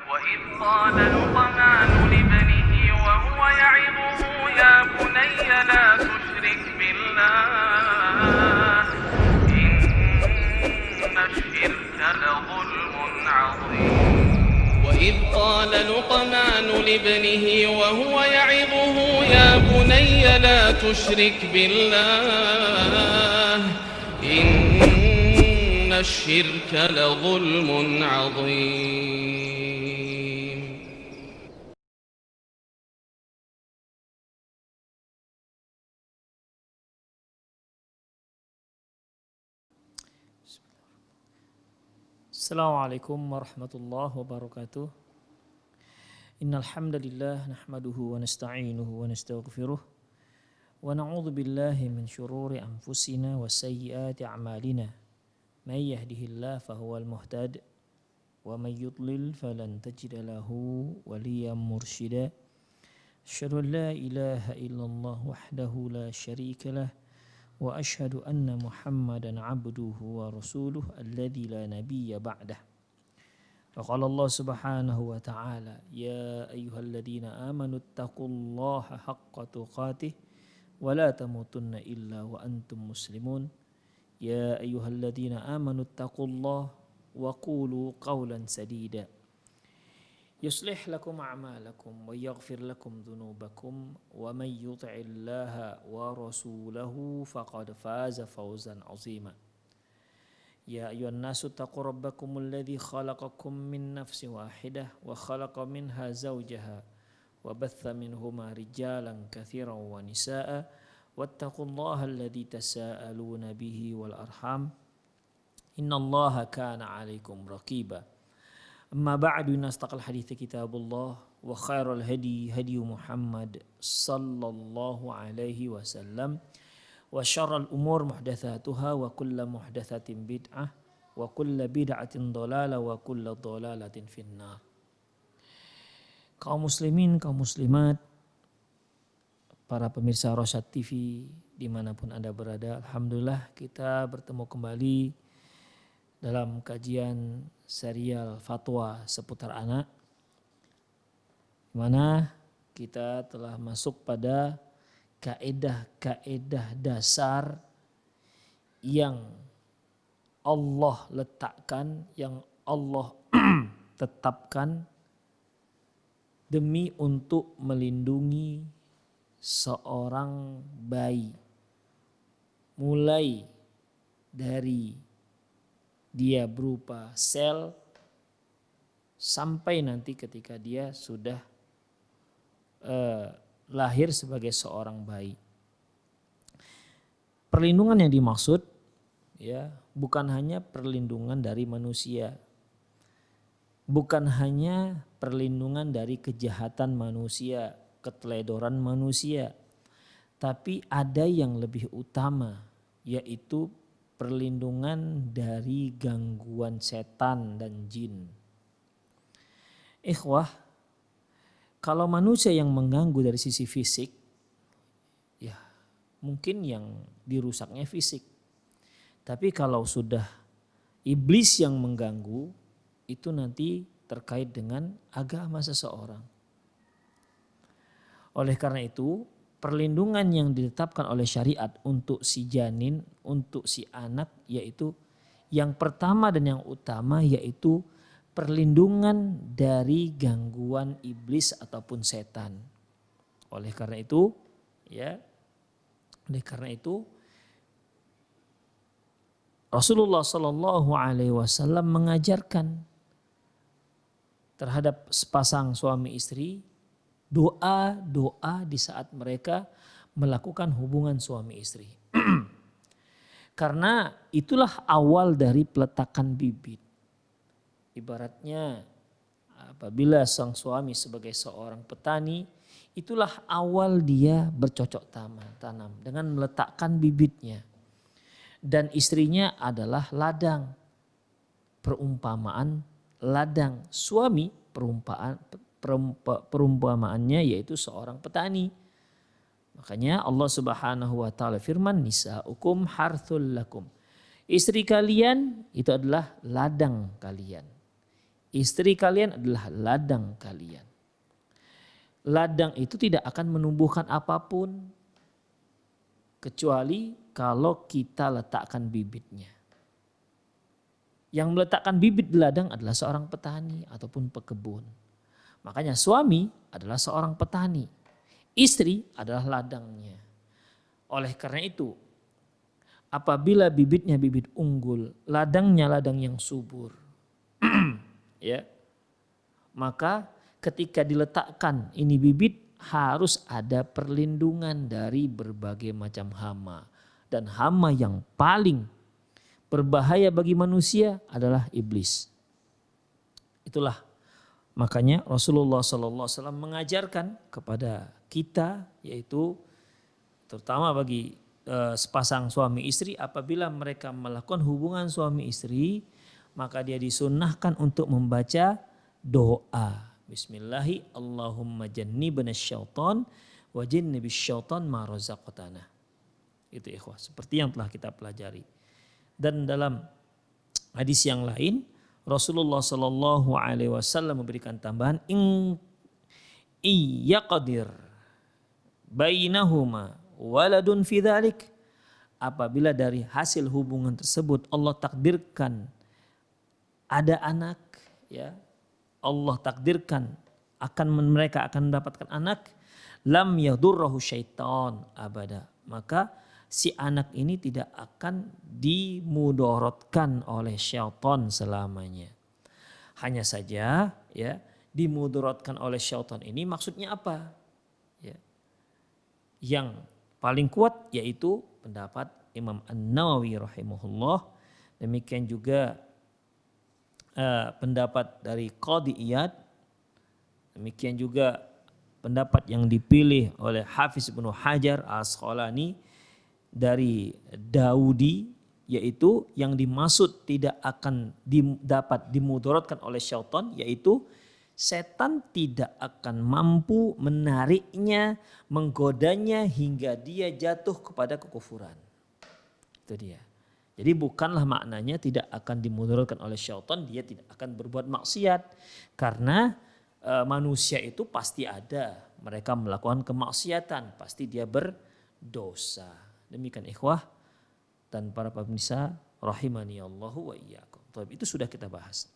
وإذ قال لقمان لابنه وهو يعظه يا بني لا تشرك بالله إن الشرك لظلم عظيم وإذ قال لقمان لابنه وهو يعظه يا بني لا تشرك بالله إن الشرك لظلم عظيم. Assalamualaikum warahmatullahi wabarakatuh. Innal hamdalillah nahmaduhu wa nasta'inuhu wa nastaghfiruh wa na'udzu billahi min shururi anfusina wa sayyiati a'malina. May yahdihillahu fahuwal muhtad wa may yudlil falan tajida lahu waliyyan mursyida. Asyhadu an la ilaha illallah wahdahu la syarika lah wa asyhadu anna Muhammadan abduhu wa rasuluh alladzi la nabiyya ba'dah. Wa qala Allah subhanahu wa ta'ala ya ayyuhalladzina amanu taqullaha haqqa tuqatih wa la tamutunna illa wa antum muslimun. Ya ayyuhalladzina amanu taqullaha wa qulu qawlan sadida yuslih lakum a'malakum wa yaghfir lakum dhunubakum wa may yuti'illaha wa rasulahu faqad faza fawzan 'azima. Ya ayyuhan nasu taqu rabbakumul ladzi khalaqakum min nafsin wahidah wa khalaqa minha zawjaha wa batha minhuma rijalan katsiran wa nisaa'a wattaqullaha alladzi tasaaluna bihi wal arham innallaha kana 'alaikum raqiba. Amma ba'du, nastaqal hadithi kitabullah wa khairal hadi hadi Muhammad sallallahu alaihi wasallam wa syarrul umur muhdatsatuha wa kullu muhdatsatin bid'ah wa kullu bid'atin dhalalah wa kullu dhalalatin finnar. Kaum muslimin, kaum muslimat, para pemirsa Rosyad TV dimanapun Anda berada, alhamdulillah kita bertemu kembali dalam kajian serial fatwa seputar anak, di mana kita telah masuk pada kaedah-kaedah dasar yang Allah letakkan, yang Allah tetapkan demi untuk melindungi seorang bayi mulai dari dia berupa sel sampai nanti ketika dia sudah lahir sebagai seorang bayi. Perlindungan yang dimaksud ya bukan hanya perlindungan dari manusia, bukan hanya perlindungan dari kejahatan manusia, keteledoran manusia, tapi ada yang lebih utama, yaitu perlindungan dari gangguan setan dan jin. Ikhwah, kalau manusia yang mengganggu dari sisi fisik, ya mungkin yang dirusaknya fisik. Tapi kalau sudah iblis yang mengganggu, itu nanti terkait dengan agama seseorang. Oleh karena itu, perlindungan yang ditetapkan oleh syariat untuk si janin, untuk si anak, yaitu yang pertama dan yang utama yaitu perlindungan dari gangguan iblis ataupun setan. Oleh karena itu, Rasulullah Shallallahu Alaihi Wasallam mengajarkan terhadap sepasang suami istri doa-doa di saat mereka melakukan hubungan suami istri. Karena itulah awal dari peletakan bibit. Ibaratnya apabila sang suami sebagai seorang petani, itulah awal dia bercocok tanam dengan meletakkan bibitnya. Dan istrinya adalah ladang. Perumpamaan ladang. Suami perumpamaannya yaitu seorang petani. Makanya Allah Subhanahu wa taala firman, nisaukum harthul lakum. Istri kalian itu adalah ladang kalian. istri kalian adalah ladang kalian. Ladang itu tidak akan menumbuhkan apapun kecuali kalau kita letakkan bibitnya. Yang meletakkan bibit di ladang adalah seorang petani ataupun pekebun. Makanya suami adalah seorang petani, istri adalah ladangnya. Oleh karena itu, apabila bibitnya bibit unggul, ladangnya ladang yang subur, ya, maka ketika diletakkan ini bibit harus ada perlindungan dari berbagai macam hama. Dan hama yang paling berbahaya bagi manusia adalah iblis. Itulah makanya Rasulullah SAW mengajarkan kepada kita, yaitu terutama bagi sepasang suami istri, apabila mereka melakukan hubungan suami istri, maka dia disunnahkan untuk membaca doa. Bismillahi Allahumma jannibna syaitan wa jannibis syaitan ma razaqtana. Itu ikhwah, seperti yang telah kita pelajari. Dan dalam hadis yang lain Rasulullah sallallahu alaihi wasallam memberikan tambahan iyaqadir bainahuma waladun fi dzalik, apabila dari hasil hubungan tersebut Allah takdirkan ada anak, ya, Allah takdirkan mereka akan mendapatkan anak, lam yadurrahu syaitan abada, maka si anak ini tidak akan dimudorotkan oleh syaitan selamanya. Hanya saja, ya, dimudorotkan oleh syaitan ini maksudnya apa? Ya. Yang paling kuat yaitu pendapat Imam An-Nawawi rahimahullah. Demikian juga pendapat dari Qadhi Iyad. Demikian juga pendapat yang dipilih oleh Hafiz Ibnu Hajar Al-Asqalani dari Daudi, yaitu yang dimaksud tidak akan dapat dimudaratkan oleh syaitan, yaitu setan tidak akan mampu menariknya, menggodanya hingga dia jatuh kepada kekufuran. Itu dia. Jadi bukanlah maknanya tidak akan dimudaratkan oleh syaitan, dia tidak akan berbuat maksiat. Karena manusia itu pasti ada, mereka melakukan kemaksiatan, pasti dia berdosa. Demikian ikhwah dan para pemirsa rahimani Allahu wa iyyakum. Itu sudah kita bahas.